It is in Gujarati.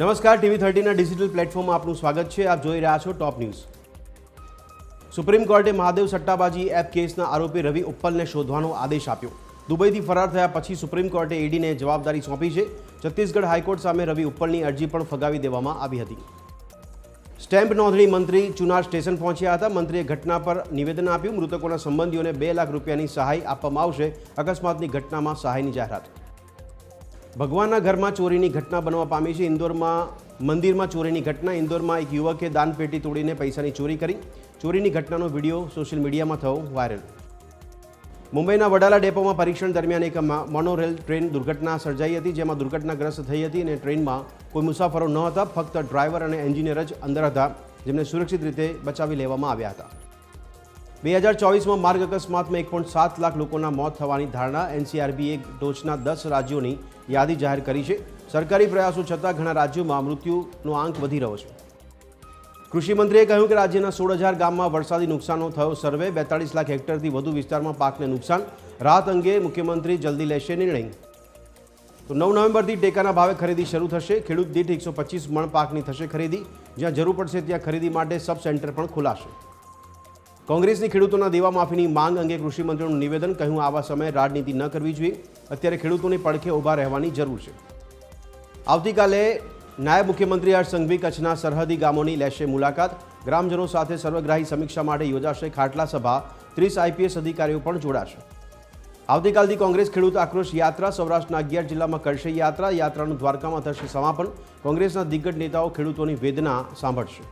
નમસ્કાર, TV30ના ડિજિટલ પ્લેટફોર્મમાં આપનું સ્વાગત છે. આપ જોઈ રહ્યા છો ટોપ ન્યૂઝ. સુપ્રીમ કોર્ટે મહાદેવ સટ્ટાબાજી એપ કેસના આરોપી રવિ ઉપ્પલને શોધવાનો આદેશ આપ્યો. દુબઈથી ફરાર થયા પછી સુપ્રીમ કોર્ટે ઈડીને જવાબદારી સોંપી છે. છત્તીસગઢ હાઈકોર્ટ સામે રવિ ઉપ્પલની અરજી પણ ફગાવી દેવામાં આવી હતી. સ્ટેમ્પ નોંધણી મંત્રી ચુનાર સ્ટેશન પહોંચ્યા હતા. મંત્રીએ ઘટના પર નિવેદન આપ્યું. મૃતકોના સંબંધીઓને 2 લાખ રૂપિયાની સહાય આપવામાં આવશે. અકસ્માતની ઘટનામાં સહાયની જાહેરાત. ભગવાનના ઘરમાં ચોરીની ઘટના બનવા પામી છે. ઇન્દોરમાં મંદિરમાં ચોરીની ઘટના. ઇન્દોરમાં એક યુવકે દાનપેટી તોડીને પૈસાની ચોરી કરી. ચોરીની ઘટનાનો વિડીયો સોશિયલ મીડિયામાં થયો વાયરલ. મુંબઈના વડાલા ડેપોમાં પરીક્ષણ દરમિયાન એક મોનોરેલ ટ્રેન દુર્ઘટના સર્જાઈ હતી, જેમાં દુર્ઘટનાગ્રસ્ત થઈ હતી અને ટ્રેનમાં કોઈ મુસાફરો ન હતા. ફક્ત ડ્રાઈવર અને એન્જિનિયર જ અંદર હતા, જેમને સુરક્ષિત રીતે બચાવી લેવામાં આવ્યા હતા. 2024માં માર્ગ અકસ્માતમાં 1.7 લાખ લોકોના મોત થવાની ધારણા. NCRBએ ટોચના 10 રાજ્યોની યાદી જાહેર કરી છે. સરકારી પ્રયાસો છતાં ઘણા રાજ્યોમાં મૃત્યુનો આંક વધી રહ્યો છે. કૃષિમંત્રીએ કહ્યું કે રાજ્યના 16,000 ગામમાં વરસાદી નુકસાનનો થયો સર્વે. 42 લાખ હેક્ટરથી વધુ વિસ્તારમાં પાકને નુકસાન. રાહત અંગે મુખ્યમંત્રી જલ્દી લેશે નિર્ણય. તો 9 નવેમ્બરથી ટેકાના ભાવે ખરીદી શરૂ થશે. ખેડૂત દીઠ 125 મણ પાકની થશે ખરીદી. જ્યાં જરૂર પડશે ત્યાં ખરીદી માટે સબ સેન્ટર પણ ખોલાશે. કોંગ્રેસની ખેડૂતોના દેવા માફીની માંગ અંગે કૃષિમંત્રીનું નિવેદન. કહ્યું, આવા સમયે રાજનીતિ ન કરવી જોઈએ. અત્યારે ખેડૂતોની પડખે ઊભા રહેવાની જરૂર છે. આવતીકાલે નાયબ મુખ્યમંત્રી હર્ષ સંઘવી કચ્છના સરહદી ગામોની લેશે મુલાકાત. ગ્રામજનો સાથે સર્વગ્રાહી સમીક્ષા માટે યોજાશે ખાટલા સભા. 30 IPS અધિકારીઓ પણ જોડાશે. આવતીકાલથી કોંગ્રેસ ખેડૂત આક્રોશ યાત્રા. સૌરાષ્ટ્રના 11 જિલ્લામાં કરશે યાત્રા. યાત્રાનું દ્વારકામાં થશે સમાપન. કોંગ્રેસના દિગ્ગજ નેતાઓ ખેડૂતોની વેદના સાંભળશે.